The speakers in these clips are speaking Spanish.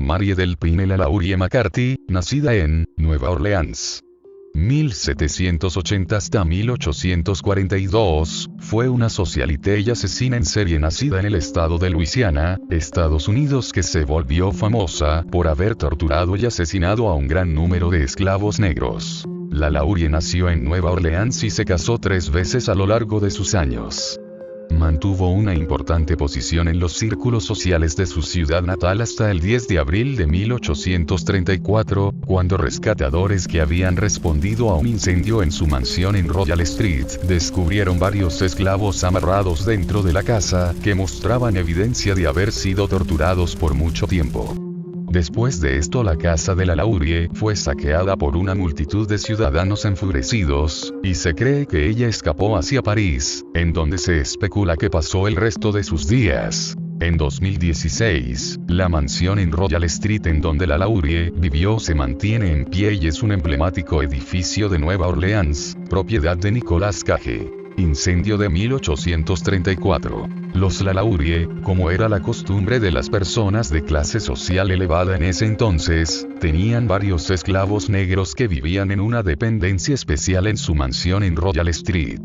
Marie Delphine LaLaurie McCarthy, nacida en Nueva Orleans, 1780 hasta 1842, fue una socialité y asesina en serie nacida en el estado de Luisiana, Estados Unidos, que se volvió famosa por haber torturado y asesinado a un gran número de esclavos negros. LaLaurie nació en Nueva Orleans y se casó 3 veces a lo largo de sus años. Mantuvo una importante posición en los círculos sociales de su ciudad natal hasta el 10 de abril de 1834, cuando rescatadores que habían respondido a un incendio en su mansión en Royal Street descubrieron varios esclavos amarrados dentro de la casa, que mostraban evidencia de haber sido torturados por mucho tiempo. Después de esto, la casa de LaLaurie fue saqueada por una multitud de ciudadanos enfurecidos, y se cree que ella escapó hacia París, en donde se especula que pasó el resto de sus días. En 2016, la mansión en Royal Street en donde LaLaurie vivió se mantiene en pie y es un emblemático edificio de Nueva Orleans, propiedad de Nicolas Cage. Incendio de 1834. Los LaLaurie, como era la costumbre de las personas de clase social elevada en ese entonces, tenían varios esclavos negros que vivían en una dependencia especial en su mansión en Royal Street.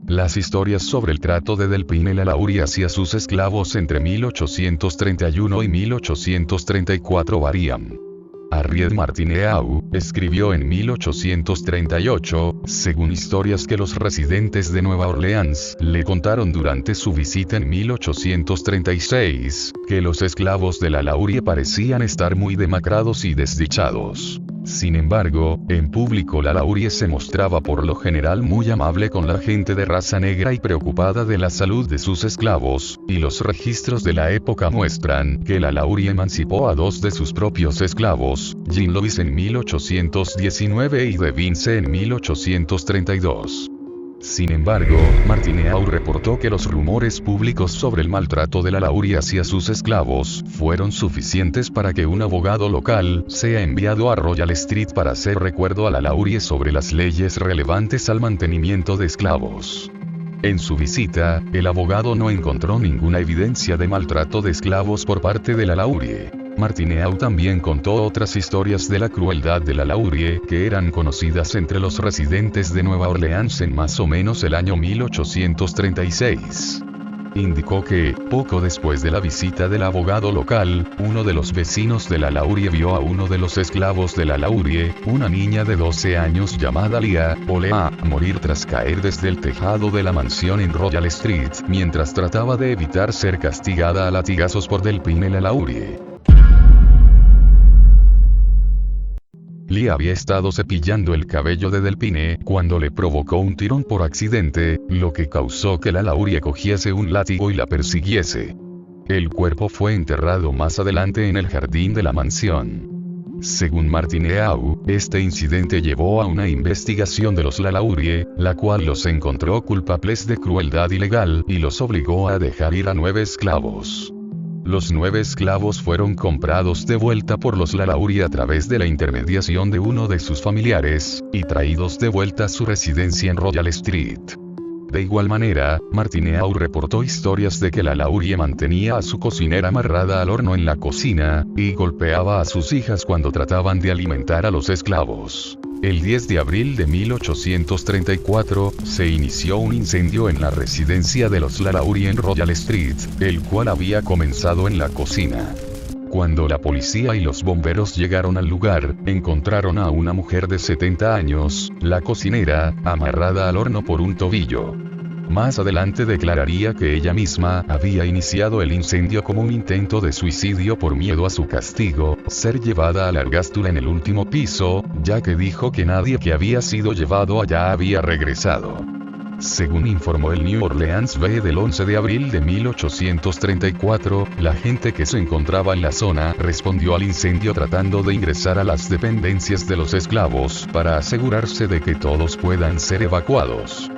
Las historias sobre el trato de Delphine LaLaurie hacia sus esclavos entre 1831 y 1834 varían. Harriet Martineau escribió en 1838, según historias que los residentes de Nueva Orleans le contaron durante su visita en 1836, que los esclavos de LaLaurie parecían estar muy demacrados y desdichados. Sin embargo, en público LaLaurie se mostraba por lo general muy amable con la gente de raza negra y preocupada de la salud de sus esclavos, y los registros de la época muestran que LaLaurie emancipó a 2 de sus propios esclavos, Jean Louis en 1819 y De Vince en 1832. Sin embargo, Martineau reportó que los rumores públicos sobre el maltrato de LaLaurie hacia sus esclavos fueron suficientes para que un abogado local sea enviado a Royal Street para hacer recuerdo a LaLaurie sobre las leyes relevantes al mantenimiento de esclavos. En su visita, el abogado no encontró ninguna evidencia de maltrato de esclavos por parte de LaLaurie. Martineau también contó otras historias de la crueldad de LaLaurie que eran conocidas entre los residentes de Nueva Orleans en más o menos el año 1836. Indicó que, poco después de la visita del abogado local, uno de los vecinos de LaLaurie vio a uno de los esclavos de LaLaurie, una niña de 12 años llamada Leah, morir tras caer desde el tejado de la mansión en Royal Street, mientras trataba de evitar ser castigada a latigazos por Delphine LaLaurie. Leah había estado cepillando el cabello de Delphine cuando le provocó un tirón por accidente, lo que causó que LaLaurie cogiese un látigo y la persiguiese. El cuerpo fue enterrado más adelante en el jardín de la mansión. Según Martineau, este incidente llevó a una investigación de los LaLaurie, la cual los encontró culpables de crueldad ilegal y los obligó a dejar ir a 9 esclavos. Los 9 esclavos fueron comprados de vuelta por los LaLaurie a través de la intermediación de uno de sus familiares, y traídos de vuelta a su residencia en Royal Street. De igual manera, Martineau reportó historias de que LaLaurie mantenía a su cocinera amarrada al horno en la cocina, y golpeaba a sus hijas cuando trataban de alimentar a los esclavos. El 10 de abril de 1834, se inició un incendio en la residencia de los LaLaurie en Royal Street, el cual había comenzado en la cocina. Cuando la policía y los bomberos llegaron al lugar, encontraron a una mujer de 70 años, la cocinera, amarrada al horno por un tobillo. Más adelante declararía que ella misma había iniciado el incendio como un intento de suicidio por miedo a su castigo, ser llevada a la ergástula en el último piso, ya que dijo que nadie que había sido llevado allá había regresado. Según informó el New Orleans Bee del 11 de abril de 1834, la gente que se encontraba en la zona respondió al incendio tratando de ingresar a las dependencias de los esclavos para asegurarse de que todos puedan ser evacuados.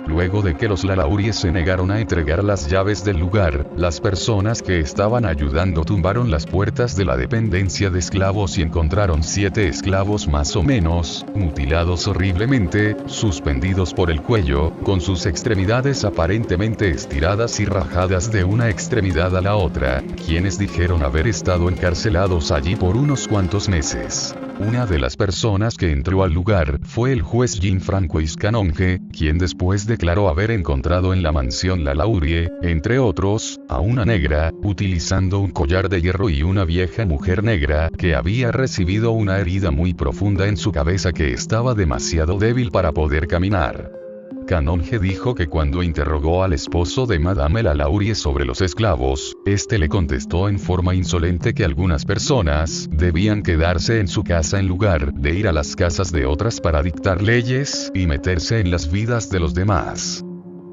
Luego de que los Lalauries se negaron a entregar las llaves del lugar, las personas que estaban ayudando tumbaron las puertas de la dependencia de esclavos y encontraron 7 esclavos más o menos, mutilados horriblemente, suspendidos por el cuello, con sus extremidades aparentemente estiradas y rajadas de una extremidad a la otra, quienes dijeron haber estado encarcelados allí por unos cuantos meses. Una de las personas que entró al lugar fue el juez Gianfranco Canonge, quien después declaró haber encontrado en la mansión Lalaurie, entre otros, a una negra, utilizando un collar de hierro y una vieja mujer negra, que había recibido una herida muy profunda en su cabeza que estaba demasiado débil para poder caminar. Canonge dijo que cuando interrogó al esposo de Madame Lalaurie sobre los esclavos, este le contestó en forma insolente que algunas personas debían quedarse en su casa en lugar de ir a las casas de otras para dictar leyes y meterse en las vidas de los demás.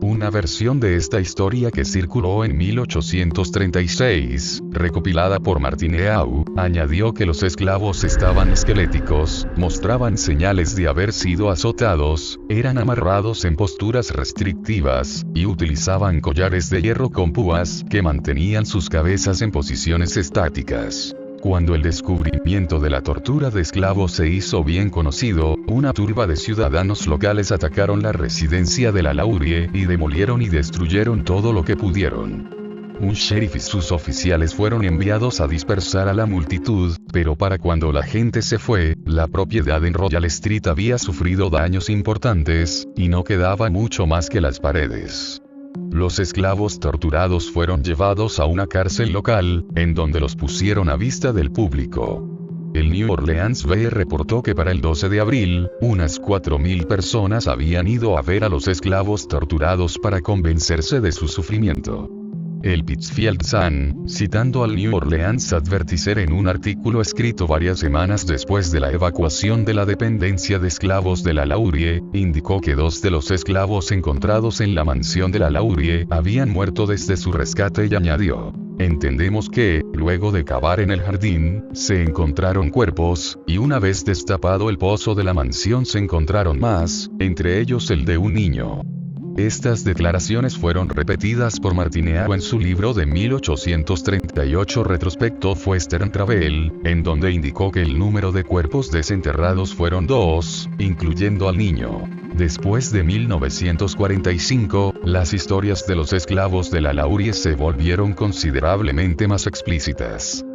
Una versión de esta historia que circuló en 1836, recopilada por Martineau, añadió que los esclavos estaban esqueléticos, mostraban señales de haber sido azotados, eran amarrados en posturas restrictivas, y utilizaban collares de hierro con púas que mantenían sus cabezas en posiciones estáticas. Cuando el descubrimiento de la tortura de esclavos se hizo bien conocido, una turba de ciudadanos locales atacaron la residencia de Lalaurie y demolieron y destruyeron todo lo que pudieron. Un sheriff y sus oficiales fueron enviados a dispersar a la multitud, pero para cuando la gente se fue, la propiedad en Royal Street había sufrido daños importantes, y no quedaba mucho más que las paredes. Los esclavos torturados fueron llevados a una cárcel local, en donde los pusieron a vista del público. El New Orleans Bee reportó que para el 12 de abril, unas 4.000 personas habían ido a ver a los esclavos torturados para convencerse de su sufrimiento. El Pittsfield Sun, citando al New Orleans Advertiser en un artículo escrito varias semanas después de la evacuación de la dependencia de esclavos de Lalaurie, indicó que 2 de los esclavos encontrados en la mansión de Lalaurie habían muerto desde su rescate y añadió: entendemos que, luego de cavar en el jardín, se encontraron cuerpos, y una vez destapado el pozo de la mansión se encontraron más, entre ellos el de un niño. Estas declaraciones fueron repetidas por Martineau en su libro de 1838 Retrospect of Western Travel, en donde indicó que el número de cuerpos desenterrados fueron 2, incluyendo al niño. Después de 1945, las historias de los esclavos de Lalaurie se volvieron considerablemente más explícitas.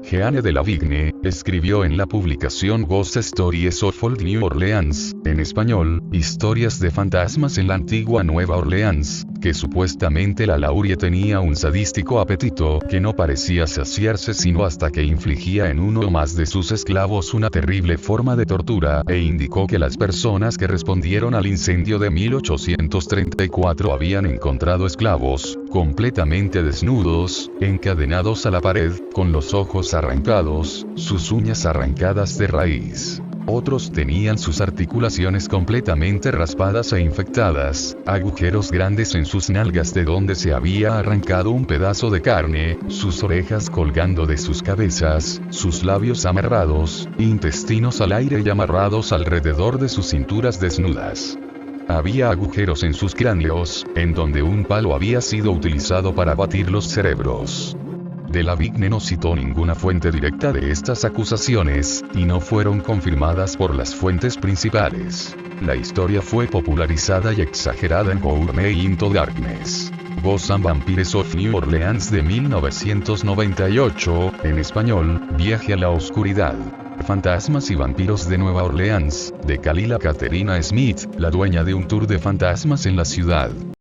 Jeanne de Lavigne escribió en la publicación Ghost Stories of Old New Orleans, en español, Historias de fantasmas en la antigua Nueva Orleans, que supuestamente Lalaurie tenía un sadístico apetito que no parecía saciarse sino hasta que infligía en uno o más de sus esclavos una terrible forma de tortura, e indicó que las personas que respondieron al incendio de 1834 habían encontrado esclavos, completamente desnudos, encadenados a la pared, con los ojos arrancados, sus uñas arrancadas de raíz. Otros tenían sus articulaciones completamente raspadas e infectadas, agujeros grandes en sus nalgas de donde se había arrancado un pedazo de carne, sus orejas colgando de sus cabezas, sus labios amarrados, intestinos al aire y amarrados alrededor de sus cinturas desnudas. Había agujeros en sus cráneos, en donde un palo había sido utilizado para batir los cerebros. De Lavigne no citó ninguna fuente directa de estas acusaciones, y no fueron confirmadas por las fuentes principales. La historia fue popularizada y exagerada en Gourmet Into Darkness, Ghosts and Vampires of New Orleans de 1998, en español, Viaje a la Oscuridad. Fantasmas y Vampiros de Nueva Orleans, de Kalila Katerina Smith, la dueña de un tour de fantasmas en la ciudad.